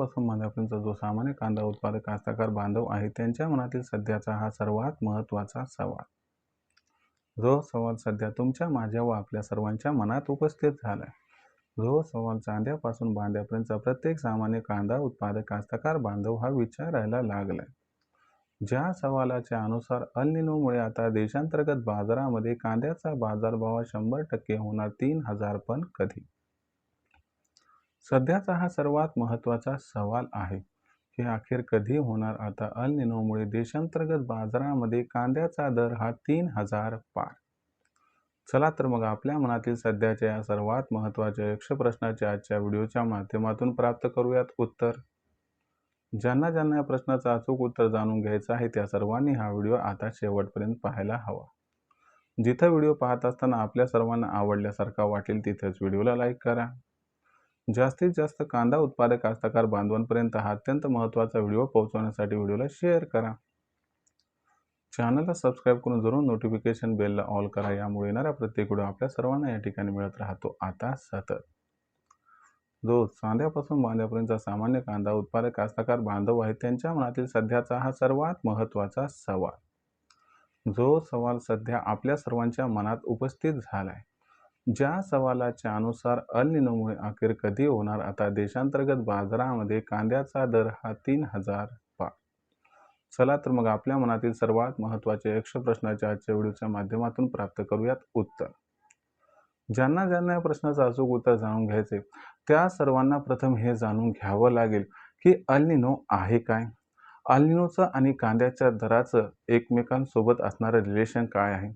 चांद्यापासून मांद्यापर्यंतचा जो सामान्य कांदा उत्पादक कास्तकार बांधव आहे त्यांच्या मनातील सध्याचा हा सर्वात महत्त्वाचा सवाल, जो सवाल सध्या तुमच्या, माझ्या व आपल्या सर्वांच्या मनात उपस्थित झालाय. जो सवाल चांद्यापासून बांद्यापर्यंतचा प्रत्येक सामान्य कांदा उत्पादक कास्तकार बांधव हा विचारायला लागलाय. ज्या सवालाच्या अनुसार अल निनोमुळे आता देशांतर्गत बाजारामध्ये कांद्याचा बाजारभाव 100% होणार 3000, पण कधी? सध्याचा हा सर्वात महत्त्वाचा सवाल आहे की अखेर कधी होणार आता अल निनोमुळे देशांतर्गत बाजारामध्ये कांद्याचा दर हा 3000 पार. चला तर मग आपल्या मनातील सध्याच्या या सर्वात महत्त्वाच्या यक्ष प्रश्नाचे आजच्या व्हिडिओच्या माध्यमातून प्राप्त करूयात उत्तर. ज्यांना ज्यांना या प्रश्नाचं अचूक उत्तर जाणून घ्यायचं आहे त्या सर्वांनी हा व्हिडिओ आता शेवटपर्यंत पाहायला हवा. जिथं व्हिडिओ पाहत असताना आपल्या सर्वांना आवडल्यासारखा वाटेल तिथेच व्हिडिओला लाईक करा. जास्तीत जास्त कांदा उत्पादक कास्तकार बांधवांपर्यंत हा अत्यंत महत्त्वाचा व्हिडिओ पोहोचवण्यासाठी व्हिडिओला शेअर करा. चॅनलला सबस्क्राईब करून जरूर नोटिफिकेशन बेलला ऑल करा. यामुळे येणारा प्रत्येक व्हिडिओ आपल्या सर्वांना या ठिकाणी मिळत राहतो आता सतत. जो चांद्यापासून बांद्यापर्यंतचा सामान्य कांदा उत्पादक कास्तकार बांधव आहे त्यांच्या मनातील सध्याचा हा सर्वात महत्त्वाचा सवाल, जो सवाल सध्या आपल्या सर्वांच्या मनात उपस्थित झालाय. ज्या सवालाच्या अनुसार अल निनोमुळे अखेर कधी होणार आता देशांतर्गत बाजारामध्ये कांद्याचा दर हा 3000 पार. चला तर मग आपल्या मनातील सर्वात महत्त्वाचे यक्ष प्रश्नाच्या आजच्या व्हिडिओच्या माध्यमातून प्राप्त करूयात उत्तर. ज्यांना ज्यांना या प्रश्नाचं अचूक उत्तर जाणून घ्यायचे त्या सर्वांना प्रथम हे जाणून घ्यावं लागेल की अल निनो आहे काय, अल निनोचं आणि कांद्याच्या दराचं एकमेकांसोबत असणारं रिलेशन काय आहे,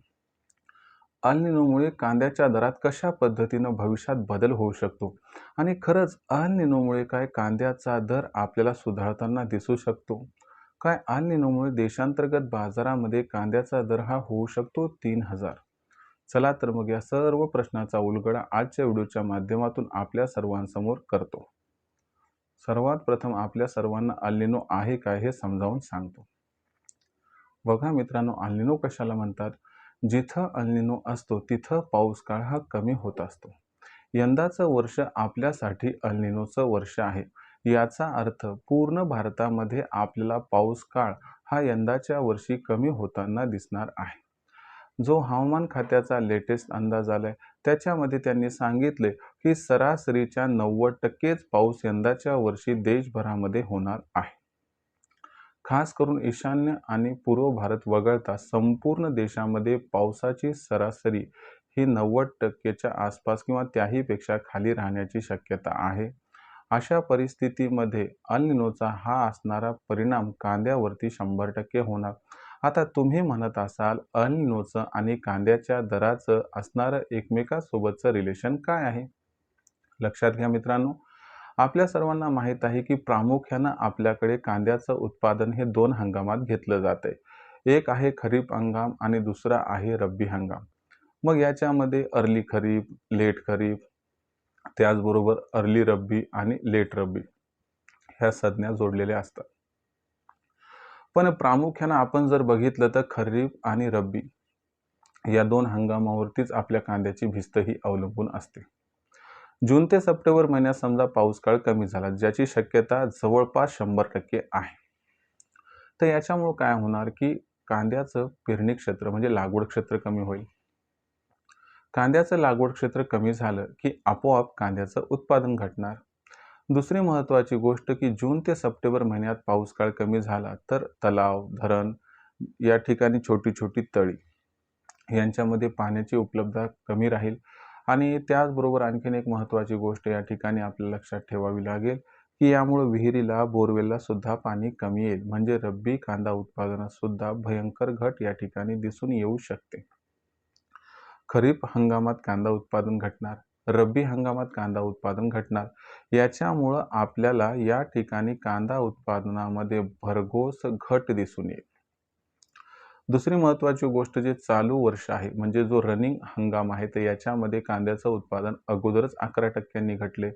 अल निनोमुळे कांद्याच्या दरात कशा पद्धतीनं भविष्यात बदल होऊ शकतो आणि खरंच अल निनोमुळे काय कांद्याचा दर आपल्याला सुधारताना दिसू शकतो, काय अल निनोमुळे देशांतर्गत बाजारामध्ये कांद्याचा दर हा होऊ शकतो 3000. चला तर मग या सर्व प्रश्नाचा उलगडा आजच्या व्हिडिओच्या माध्यमातून आपल्या सर्वांसमोर करतो. सर्वात प्रथम आपल्या सर्वांना अल निनो आहे काय हे समजावून सांगतो. बघा मित्रांनो, अल निनो कशाला म्हणतात? जिथं अल निनो असतो तिथं पाऊस काळ हा कमी होत असतो. यंदाचं वर्ष आपल्यासाठी अल निनोचं वर्ष आहे. याचा अर्थ पूर्ण भारतामध्ये आपल्याला पाऊस काळ हा यंदाच्या वर्षी कमी होताना दिसणार आहे. जो हवामान खात्याचा लेटेस्ट अंदाज आलाय त्याच्यामध्ये त्यांनी सांगितले की सरासरीच्या 90%च पाऊस यंदाच्या वर्षी देशभरामध्ये होणार आहे. खास करून ईशान्य आणि पूर्व भारत वगळता संपूर्ण देशामध्ये पावसाची सरासरी ही 90%च्या आसपास किंवा त्याहीपेक्षा खाली राहण्याची शक्यता आहे. अशा परिस्थितीमध्ये अल निनोचा हा असणारा परिणाम कांद्यावरती 100% होणार. आता तुम्ही म्हणत असाल अल निनोचं आणि कांद्याच्या दराचं असणारं एकमेकांसोबतचं रिलेशन काय आहे? लक्षात घ्या मित्रांनो, आपल्या सर्वांना माहीत आहे की प्रामुख्यानं आपल्याकडे कांद्याचं उत्पादन हे 2 हंगामात घेतलं जातंय. एक आहे खरीप हंगाम आणि दुसरा आहे रब्बी हंगाम. मग याच्यामध्ये अर्ली खरीप, लेट खरीप, त्याचबरोबर अर्ली रब्बी आणि लेट रब्बी ह्या संज्ञा जोडलेल्या असतात. पण प्रामुख्यानं आपण जर बघितलं तर खरीप आणि रब्बी या 2 हंगामावरतीच आपल्या कांद्याची भिस्त ही अवलंबून असते. जून ते सप्टेंबर महिन्यात समजा पाऊस काळ कमी झाला, ज्याची शक्यता जवळपास 100% आहे, तर याच्यामुळे काय होणार की कांद्याचं पेरणी क्षेत्र म्हणजे लागवड क्षेत्र कमी होईल. कांद्याचं लागवड क्षेत्र कमी झालं की आपोआप कांद्याचं उत्पादन घटणार. दुसरी महत्त्वाची गोष्ट की जून ते सप्टेंबर महिन्यात पाऊस काळ कमी झाला तर तलाव, धरण या ठिकाणी छोटी छोटी तळी यांच्यामध्ये पाण्याची उपलब्धता कमी राहील. आणि त्याचबरोबर आणखीन एक महत्त्वाची गोष्ट या ठिकाणी आपल्याला लक्षात ठेवावी लागेल की यामुळे विहिरीला, बोरवेलला सुद्धा पाणी कमी येईल. म्हणजे रब्बी कांदा उत्पादनात सुद्धा भयंकर घट या ठिकाणी दिसून येऊ शकते. खरीप हंगामात कांदा उत्पादन घटणार, रब्बी हंगामात कांदा उत्पादन घटणार. याच्यामुळं आपल्याला या ठिकाणी कांदा उत्पादनामध्ये भरघोस घट दिसून येईल. दुसरी महत्त्वाची गोष्ट जे चालू वर्ष आहे म्हणजे जो रनिंग हंगाम आहे तर याच्यामध्ये कांद्याचं उत्पादन अगोदरच 11%नी घटले.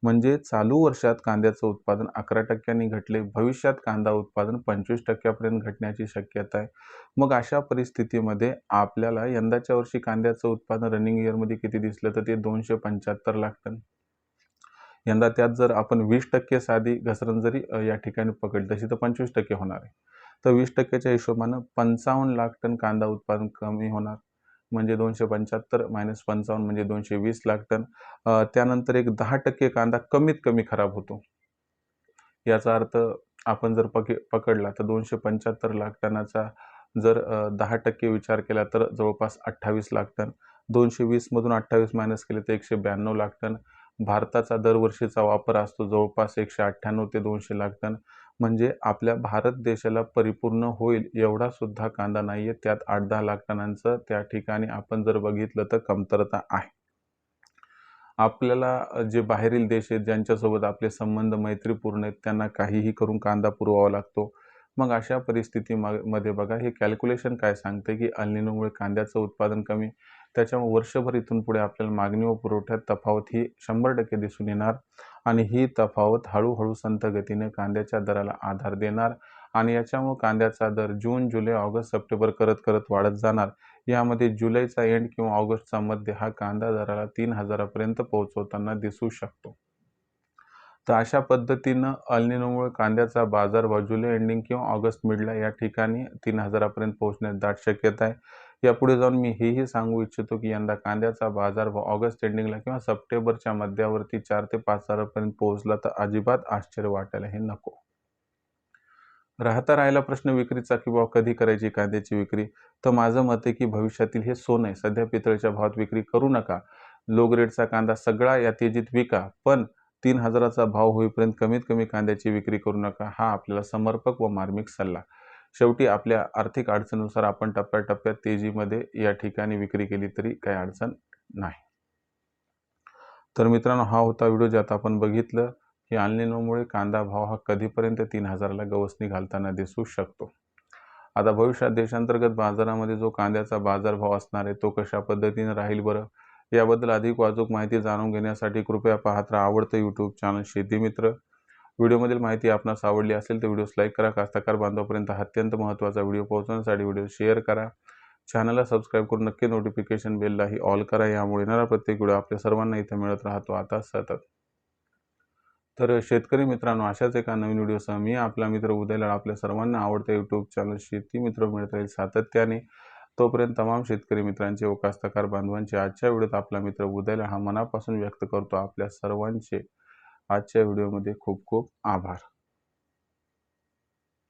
म्हणजे चालू वर्षात कांद्याचं उत्पादन 11%नी घटले. भविष्यात कांदा उत्पादन 25%पर्यंत घटण्याची शक्यता आहे. मग अशा परिस्थितीमध्ये आपल्याला यंदाच्या वर्षी कांद्याचं उत्पादन रनिंग इयरमध्ये किती दिसलं तर ते 275 लाख टन. यंदा त्यात जर आपण 20% साधी घसरण जरी या ठिकाणी पकडली तशी तर 25% होणार आहे. तर 20%च्या हिशोबानं 55 लाख टन कांदा उत्पादन कमी होणार. म्हणजे 275 - 55 म्हणजे 220 लाख टन. त्यानंतर एक 10% कांदा कमीत कमी खराब होतो. याचा अर्थ आपण जर पकडला तर 275 लाख टनाचा जर 10% विचार केला तर जवळपास 28 लाख टन. 220 मधून 28 मायनस केले तर 192 लाख टन. भारताचा दरवर्षीचा वापर असतो जवळपास 198 ते 200 लाख टन. म्हणजे आपल्या भारत देशाला परिपूर्ण होईल एवढा सुद्धा कांदा नाहीये. त्यात 8-10 लाख टनांचं त्या ठिकाणी आपण जर बघितलं तर कमतरता आहे. आपल्याला जे बाहेरील देश आहेत ज्यांच्यासोबत आपले संबंध मैत्रीपूर्ण आहेत त्यांना काहीही करून कांदा पुरवावा लागतो. मग अशा परिस्थितीमध्ये बघा हे कॅल्क्युलेशन काय सांगते की अल निनोमुळे कांद्याचं उत्पादन कमी. त्याच्यामुळे वर्षभर इथून पुढे आपल्याला मागणी व पुरवठ्यात तफावत ही 100% दिसून येणार आणि ही तफावत हळूहळू संथ गतीने कांद्याच्या दराला आधार देणार आणि याच्यामुळे कांद्याचा दर जून, जुलै, ऑगस्ट, सप्टेंबर करत करत वाढत जाणार. यामध्ये जुलैचा एंड किंवा ऑगस्टचा मध्य हा कांदा दराला 3000 पर्यंत पोहोचवताना दिसू शकतो. तर अशा पद्धतीनं अल निनोमुळे कांद्याचा बाजारभाव जुलै एंडिंग किंवा ऑगस्ट मिडला या ठिकाणी 3000 पर्यंत पोहोचण्याची दाट शक्यता आहे. यापुढे जाऊन मी हेही सांगू इच्छितो की यंदा कांद्याचा बाजारभाव ऑगस्ट एंडिंगला किंवा सप्टेंबरच्या मध्यावरती 4 ते 5000 पर्यंत पोहोचला तर अजिबात आश्चर्य वाटायलाही नको. राहिला प्रश्न विक्रीचा की बाबा कधी करायची कांद्याची विक्री. तर माझं मत आहे की भविष्यातील हे सोनं आहे. सध्या पितळेच्या भावात विक्री करू नका. लो ग्रेडचा कांदा सगळा या तेजीत विका. पण 3000चा भाव होईपर्यंत कमीत कमी कांद्याची विक्री करू नका. हा आपल्याला समर्पक व मार्मिक सल्ला. शेवटी आपल्या आर्थिक अडचणीनुसार आपण टप्प्याटप्प्यात तेजीमध्ये या ठिकाणी विक्री केली तरी काही अडचण नाही. तर मित्रांनो हा होता व्हिडिओ ज्यात आपण बघितलं की अल निनोमुळे कांदा भाव हा कधीपर्यंत 3000ला गवसणी घालताना दिसू शकतो. आता भविष्यात देशांतर्गत बाजारामध्ये जो कांद्याचा बाजारभाव असणार आहे तो कशा पद्धतीने राहील बरं? याबद्दल अधिक वाचूक माहिती जाणून घेण्यासाठी कृपया पाहत राहा आवडतं यूट्यूब चॅनल शेतीमित्र. व्हिडिओमधील माहिती आपणास आवडली असेल तर व्हिडिओस लाईक करा. कास्तकार बांधवांपर्यंत हा अत्यंत महत्त्वाचा व्हिडिओ पोहोचवण्यासाठी व्हिडिओ शेअर करा. चॅनलला सबस्क्राईब करून नक्की नोटिफिकेशन बेललाही ऑल करा. यामुळे येणारा प्रत्येक व्हिडिओ आपल्या सर्वांना इथं मिळत राहतो आता सतत. तर शेतकरी मित्रांनो अशाच एका नवीन व्हिडिओसह मी आपला मित्र उदयलाल आपल्या सर्वांना आवडते यूट्यूब चॅनल शेती मित्र मिळत राहील सातत्याने. तोपर्यंत तमाम शेतकरी मित्रांचे व कास्तकार बांधवांचे आजच्या व्हिडिओत आपला मित्र उदयलाल हा मनापासून व्यक्त करतो आपल्या सर्वांचे आजच्या व्हिडिओमध्ये खूप खूप आभार.